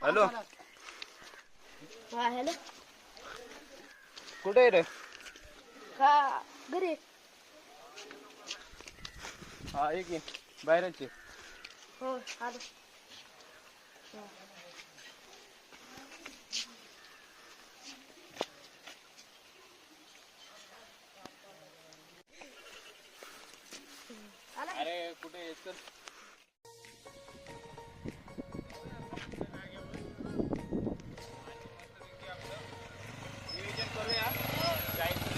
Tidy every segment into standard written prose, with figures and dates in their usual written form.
Hello हा hello कुठे आहे रे? हा घरी हा एक आहे बाहेरच आहे. हो आलो अरे कुठे आहेस तर? नियोजन करूया जायचं.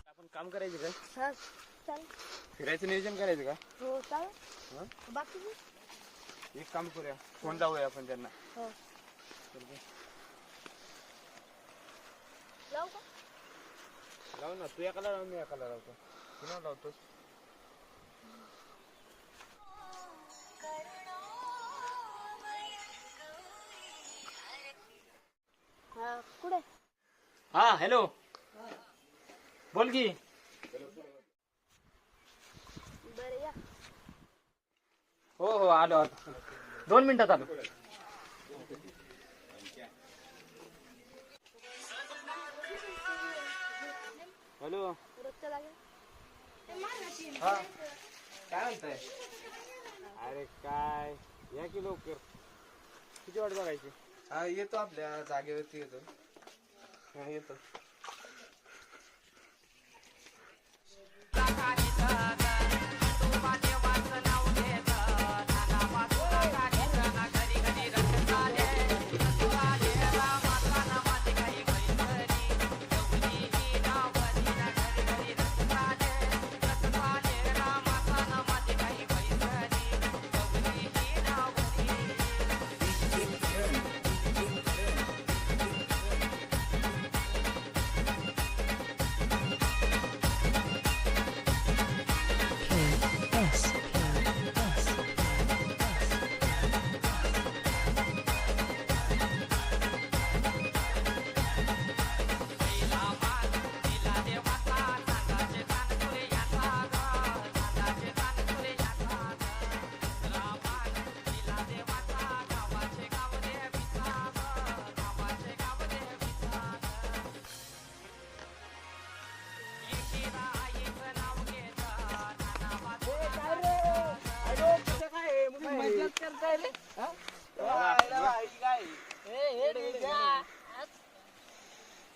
आपण काम करायचं का? हा चाल फिरायचं नियोजन करायचं का? हो चाल हं? बाकी एक काम करूया फोन लावूया आपण त्यांना. हो लावू का लाव ना तू एकाला लाव मी एकाला लावतो. कुणाला लावतोस? हा कुठे हा हॅलो बोल की. बरं या हो हो आलो आलो 2 मिनिटात आलो. हॅलो रोजच्या लागेल हा काय म्हणताय? अरे काय या की लवकर. किती वाट बघायची? हा येतो आपल्या जागेवरती येतो. हा येतो.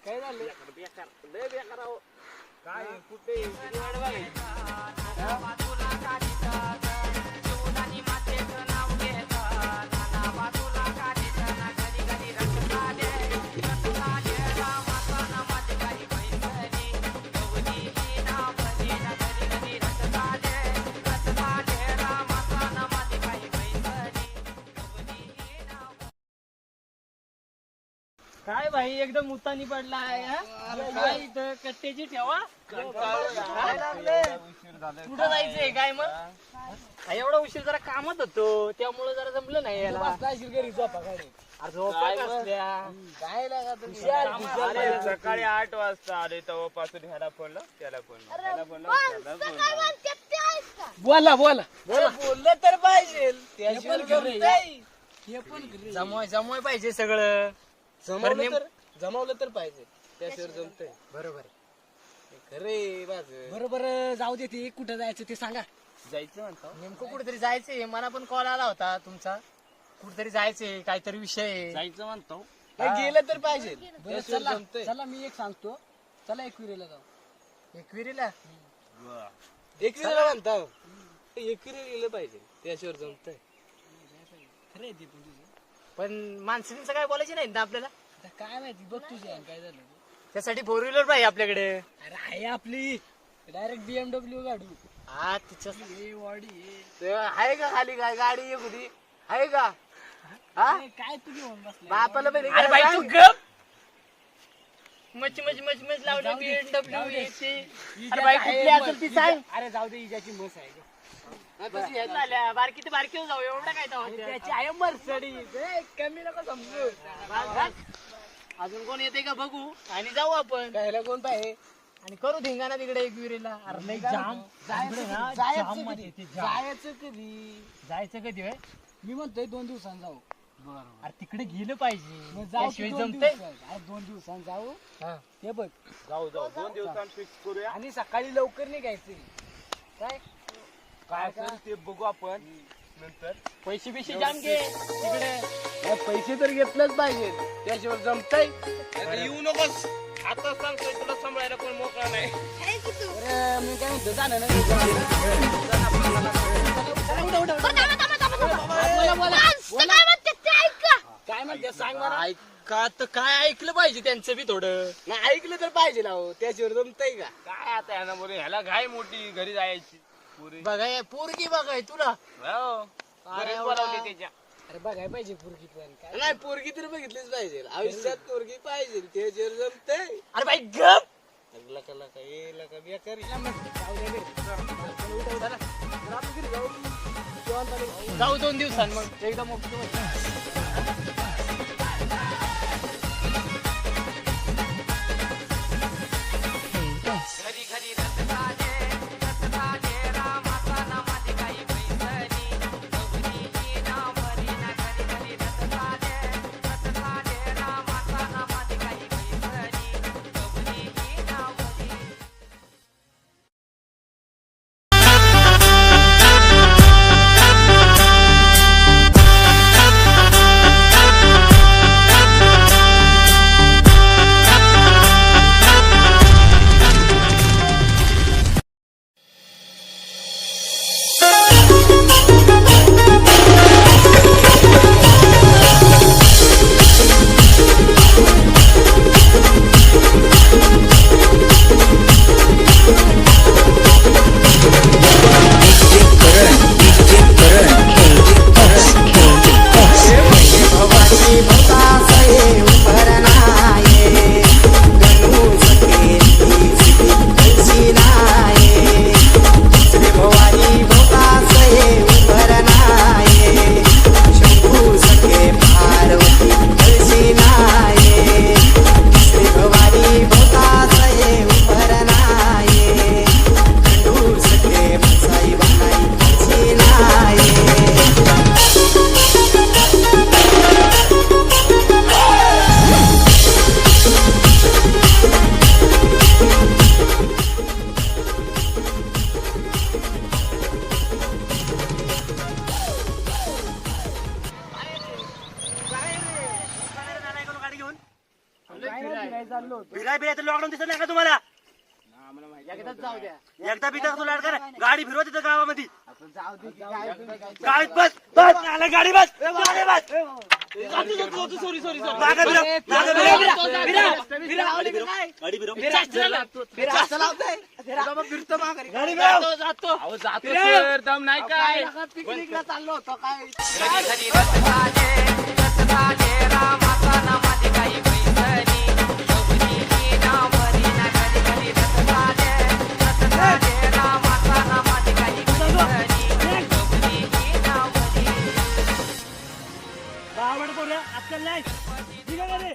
काय झालं? काय कुठे किती वाट बघायची? काय भाई एकदम उतानी पडलाय हा? काय इथं कट्ट्याची ठेवा काय लागलं? उशीर झाला. कुठं जायचंय काय मग? हा, एवढा उशीर जरा कामात होतो त्यामुळे जरा जमलं नाही याला. अरे झोपा कसल्या? अरे सकाळी 8 वाजता आले तेव्हापासून ह्याला फोन लाव त्याला फोन लाव त्याला फोन लाव त्याला फोन लाव. बोला बोला बोललं तर पाहिजे जमवाय पाहिजे सगळं. जमवलं तर पाहिजे त्याशिवाय जमतंय. बरोबर खरे माझं बरोबर. जाऊ दे ते कुठं जायचं ते सांगा. जायचं म्हणतो. नेमकं कुठेतरी जायचंय. मला पण कॉल आला होता तुमचा. कुठेतरी जायचंय काहीतरी विषय आहे. जायचं म्हणतो. गेलं तर पाहिजे त्याशिवाय चला जमतंय. चला मी एक सांगतो. चला एकविरीला जाऊ. एकविरीला एकविरीला म्हणता एकविरी गेलं पाहिजे त्याशिवाय जमतंय. खरं आहे ते पण तुझं. पण माणसांचं काय बोलायचं नाही ना आपल्याला. काय माहिती बघ तुझी काय झालं त्यासाठी 4 व्हीलर पाहिजे आपल्याकडे. अरे आहे आपली डायरेक्ट BMW गाडी. हा तिच्या वाडी आहे का खाली काय गाडी एक होती आहे का? हा काय तू घेऊन बसला बापाला पण अरे बाई तू गप. मच लावली BMW याची. इजा अरे बाई आहे कुठली असेल ती मस्त. सांग. अरे जाऊ दे इजाची मस आहे बारकी ते बारकी जाऊ एवढं काय त्याची आहे मर्सडीज कमी नको समजू. अजून कोण येते का बघू आणि जाऊ आपण कायला कोण पाहिजे आणि करू धिंगाणा तिकडे एकविरीला. अरे लय जाम जायचं कधी जायचं कधी होय? मी म्हणतोय 2 दिवसांनी जाऊ. अरे तिकडे गेलं पाहिजे मग जाऊ त्याशिवाय 2 जमतंय. दिवसांनी. अरे 2 दिवसांनी जाऊ. हा. हे बघ जाऊ 2 दिवसांनी फिक्स करूया. आणि सकाळी लवकर निघायचं. काय काय असेल ते बघू आपण नंतर. पैसे बिशे जाम घे तिकडे. अरे पैसे तर घेतलंच पाहिजे त्याशिवाय जमतंय. येऊ नकोस आता सांगतोय तुला सांभाळायला कोण मोकळा नाही. अरे मी काय म्हणतो जाणं नाही. काय म्हणते सांग मला. ऐका तर काय ऐकलं पाहिजे त्यांचं बी थोडं. नाही ऐकलं तर पाहिजे ना हो. त्याशिवाय जमतंय का. काय आता यांना बोलू ह्याला घाई मोठी घरी जायची पुरी. बघाय पोरगी बघाय तुला. हो. घरीच एवढा- बोलावली त्याच्या. अरे बघाय पाहिजे पोरगी पण काय. नाही पोरगी तर बघितलीच पाहिजे आयुष्यात पोरगी पाहिजे त्याच्यावर जमतंय. अरे बाई गप. जाऊ 2 दिवसांनी मग एकदम ओके. लॉकडाऊन दिसत नाही का तुम्हाला? एकदाच जाऊ द्या. एकदा बिदा तुला करा गाडी फिरवा तिथं गावामध्ये. गाडीत बस बस आला गाडी बस गाडी बस. सॉरी मागं फिरव, मागं फिरव. गाडी फिरव. गाडी फिरव. गाडी फिरव. जातो अहो जातो सर दम नाही काय. पिकनिकला चाललो होतो काय. गावाकडे कोण आहे? आजकाल नाही. ठीक आहे का रे?